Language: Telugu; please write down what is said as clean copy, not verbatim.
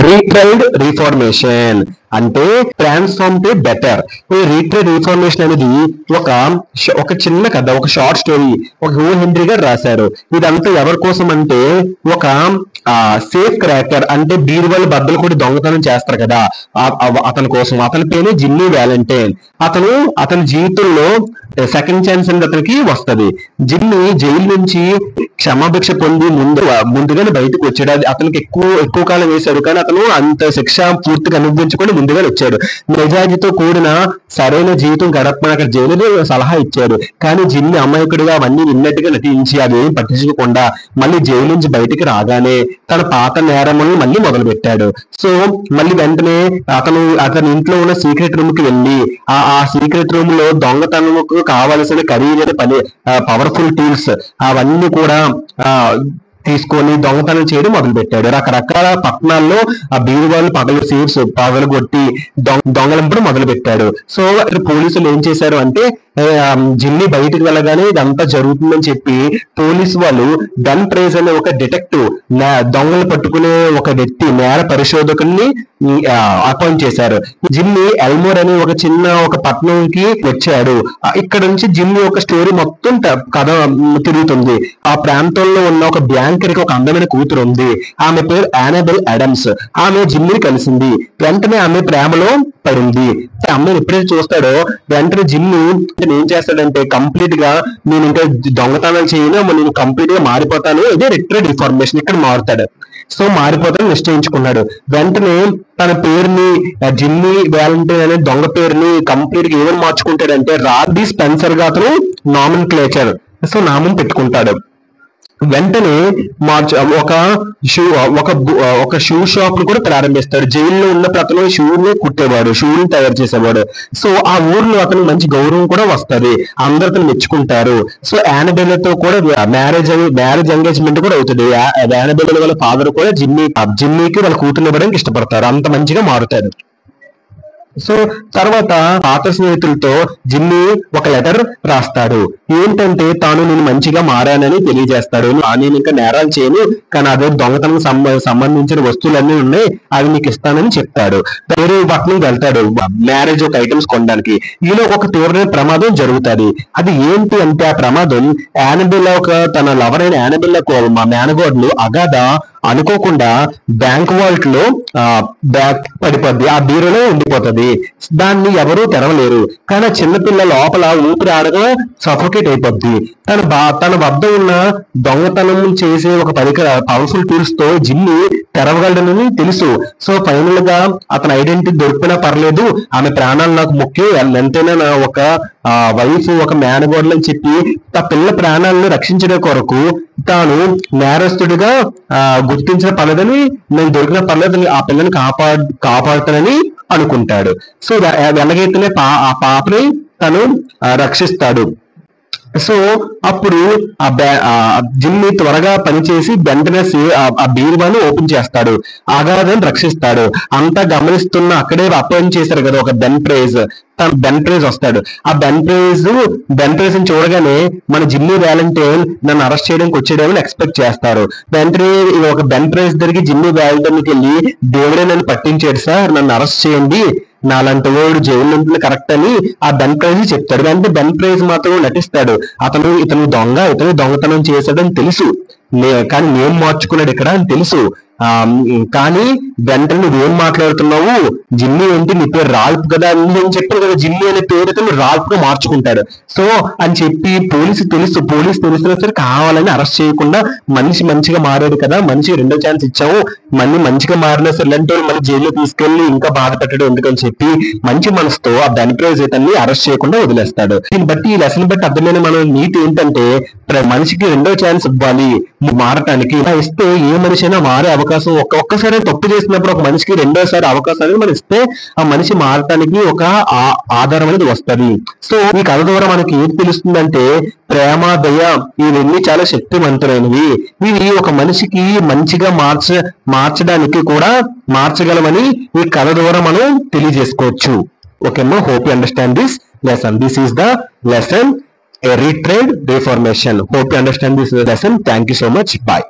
రీట్రైడ్ రిఫార్మేషన్ అంటే ట్రాన్స్ఫార్మ్ టు బెటర్. ఈ రీట్రైడ్ రిఫార్మేషన్ అనేది ఒక ఒక చిన్న కథ, ఒక షార్ట్ స్టోరీ, ఒక ఓ హెన్రీ గారు రాశారు. ఇదంతా ఎవరి కోసం అంటే ఒక సేఫ్ క్రాకర్ అంటే బీరువాళ్ళు బద్దలు కూడా దొంగతనం చేస్తారు కదా, అతని కోసం. అతని పేరే జిమ్మీ వ్యాలంటైన్. అతని జీవితంలో సెకండ్ ఛాన్స్ అనేది అతనికి వస్తది. జిమ్మీ జైలు నుంచి క్షమాభిక్ష పొంది ముందుగానే బయటకు వచ్చాడు. అది అతనికి ఎక్కువ కాలం వేశాడు, కానీ అతను అంత శిక్ష పూర్తిగా అనుభవించుకొని ముందుగా వచ్చాడు. నిజాయితీతో కూడిన సరైన జీవితం గడపమని అక్కడ జైలు సలహా ఇచ్చారు. కానీ జిమ్మీ అమాయకుడిగా అవన్నీ విన్నట్టుగా నటించి అదేం పట్టించుకోకుండా మళ్ళీ జైలు నుంచి బయటికి రాగానే తన పాత నేరములను మళ్ళీ మొదలు పెట్టాడు. సో మళ్ళీ వెంటనే అతని ఇంట్లో ఉన్న సీక్రెట్ రూమ్ కి వెళ్ళి ఆ సీక్రెట్ రూమ్ లో దొంగతనముకు కావలసిన ఖరీదైన పవర్ఫుల్ టూల్స్ అవన్నీ కూడా తీసుకొని దొంగతనం చేయడం మొదలు పెట్టాడు. రకరకాల పట్టణాల్లో ఆ బీరువాళ్ళు సేఫ్స్ పగలగొట్టి దొంగలింపడం మొదలు పెట్టాడు. సో పోలీసులు ఏం చేశారు అంటే జిమ్మీ బయటికి వెళ్ళగానే ఇదంతా జరుగుతుందని చెప్పి పోలీసు వాళ్ళు డన్ ప్రైజ్ అనే ఒక డిటెక్టివ్, దొంగలు పట్టుకునే ఒక వ్యక్తి, నేర పరిశోధకుల్ని అపాయింట్ చేశారు. జిమ్మీ ఎల్మోర్ అనే ఒక పట్టణంకి వచ్చాడు. ఇక్కడ నుంచి జిమ్మీ ఒక స్టోరీ మొత్తం కథ తిరుగుతుంది. ఆ ప్రాంతంలో ఉన్న ఒక బ్యాంకర్కి ఒక అందమైన కూతురు ఉంది. ఆమె పేరు యానబెల్ అడమ్స్. ఆమె జిమ్మీని కలిసింది. వెంటనే ఆమె ప్రేమలో పడింది. అమ్మాయిని ఎప్పుడైతే చూస్తాడో వెంటనే జిమ్మీ ఏం చేస్తాడంటే కంప్లీట్ గా నేను ఇంకా దొంగతనాలు చేయను, నేను కంప్లీట్ గా మారిపోతాను, ఇదే రిట్రీడ్ రిఫార్మేషన్, ఇక్కడ మారుతాడు. సో మారిపోతాను నిశ్చయించుకున్నాడు. వెంటనే తన పేరుని జిమ్మీ వ్యాలంటైన్ అనే దొంగ పేరుని కంప్లీట్ గా ఏమని మార్చుకుంటాడంటే రాబీ స్పెన్సర్ గా అతను నామన్ క్లేచర్, సో నామం పెట్టుకుంటాడు. వెంటనే ఒక షూ షాప్ ను కూడా ప్రారంభిస్తాడు. జైల్లో ఉన్న ప్రతను షూని కుట్టేవాడు, షూని తయారు చేసేవాడు. సో ఆ ఊర్లో అతను మంచి గౌరవం కూడా వస్తుంది, అందరు అతను మెచ్చుకుంటారు. సో యానబెల్లతో కూడా మ్యారేజ్ ఎంగేజ్మెంట్ కూడా అవుతుంది. యానబెల్ల వాళ్ళ ఫాదర్ కూడా జిమ్మీకి వాళ్ళ కూతురు ఇవ్వడానికి ఇష్టపడతారు, అంత మంచిగా మారుతారు. సో తర్వాత పాత స్నేహితులతో జిమ్మీ ఒక లెటర్ రాస్తాడు. ఏంటంటే నేను మంచిగా మారానని తెలియజేస్తాడు. నేను ఇంకా నేరాలు చేయను, కానీ అదే దొంగతనం సంబంధించిన వస్తువులన్నీ ఉన్నాయి, అవి నీకు ఇస్తానని చెప్తాడు. వేరే పట్టణం వెళ్తాడు మ్యారేజ్ ఒక ఐటమ్స్ కొనడానికి. ఈలో ఒక తీవ్రమైన ప్రమాదం జరుగుతుంది. అది ఏంటి అంటే ఆ ప్రమాదం యానబెల్లా తన లవర్ అయిన యానబెల్లా మా మేనగోడలు అగాధ అనుకోకుండా బ్యాంక్ వాల్ట్ లో పడిపోద్ది, ఆ బీరోలో ఉండిపోతుంది. దాన్ని ఎవరూ తెరవలేరు. కానీ చిన్నపిల్ల లోపల ఊపిరి ఆడగా సఫోకేట్ అయిపోద్ది. తన వద్ద ఉన్న దొంగతనం చేసే ఒక పవర్ఫుల్ టూల్స్ తో జిమ్మీ తెరవగలడని తెలుసు. సో ఫైనల్ గా అతని ఐడెంటిటీ దొరికినా పర్లేదు, ఆమె ప్రాణాలు నాకు ముఖ్యం, ఎంతైనా నా ఒక వైఫ్ ఒక మేనగోడలు అని చెప్పి ఆ పిల్ల ప్రాణాలను రక్షించడం కొరకు తాను నేరస్తుడిగా గుర్తించిన పర్లేదని, నేను దొరికిన పర్లేదని ఆ పిల్లని కాపాడుతానని అనుకుంటాడు. సో ఎలాగైతేనే ఆ పాపని తను రక్షిస్తాడు. సో అప్పుడు జిమ్మీ త్వరగా పనిచేసి వెంటనే ఆ బీరువాను ఓపెన్ చేస్తాడు, అగాధని రక్షిస్తాడు. అంతా గమనిస్తున్న అక్కడే అపాయింట్ చేశారు కదా ఒక బెన్ ప్రైజ్ వస్తాడు. ఆ బెన్ ప్రైజ్ ని చూడగానే మన జిమ్మీ వ్యాలంటైన్ నన్ను అరెస్ట్ చేయడానికి వచ్చేదేమని ఎక్స్పెక్ట్ చేస్తారు. వెంటనే ఒక బెన్ ప్రైజ్ దగ్గరికి జిమ్మీ వ్యాలంటైన్కి వెళ్ళి దేవుడే నన్ను పట్టించాడు సార్, నన్ను అరెస్ట్ చేయండి, నాలాంటి వాడు జైలు ఉంటుంది కరెక్ట్ అని ఆ బెన్ ప్రైజ్ చెప్తాడు. అంటే బెన్ ప్రైజ్ మాత్రం నటిస్తాడు, ఇతను దొంగతనం చేశాడని తెలుసు, కానీ నేను మార్చుకున్నాడు ఇక్కడ అని తెలుసు. కానీ వెంటనే నువ్వేం మాట్లాడుతున్నావు, జిమ్మీ ఏంటి, నీ పేరు రాల్ఫ్ కదా, నేను చెప్పాను కదా జిమ్మీ అనే పేరుతో రాల్ఫ్ గా మార్చుకుంటాడు. సో అని చెప్పి పోలీసు తెలిసినా సరే కావాలని అరెస్ట్ చేయకుండా మనిషి మంచిగా మారాడు కదా, మనిషి రెండో ఛాన్స్ ఇచ్చాము, మళ్ళీ మంచిగా మారినా సరే ఇలాంటి మళ్ళీ జైల్లో తీసుకెళ్లి ఇంకా బాధ పెట్టడం ఎందుకని చెప్పి మంచి మనసుతో ఆ బెన్ ప్రైజ్ అతన్ని అరెస్ట్ చేయకుండా వదిలేస్తాడు. దీన్ని బట్టి ఈ లెసన్ బట్టి అర్థమైన మన నీతి ఏంటంటే మనిషికి రెండో ఛాన్స్ ఇవ్వాలి మారటానికి. ఇస్తే ఏ మనిషి అయినా మారే అవకాశం, ఒక్కసారి తప్పు చేసినప్పుడు ఒక మనిషికి రెండోసారి అవకాశాన్ని మనం ఇస్తే ఆ మనిషి మారటానికి ఒక ఆధారం అనేది వస్తుంది. సో ఈ కథ ద్వారా మనకి ఏది తెలుస్తుందంటే ప్రేమ, దయ ఇవన్నీ చాలా శక్తివంతులైనవి. ఇవి ఒక మనిషికి మంచిగా మార్చడానికి కూడా మార్చగలమని ఈ కథ ద్వారా మనం తెలియజేసుకోవచ్చు. ఓకేమ్మా, hope you understand this lesson. This is the lesson, a retrade reformation. Hope you understand this lesson. Thank you so much. Bye.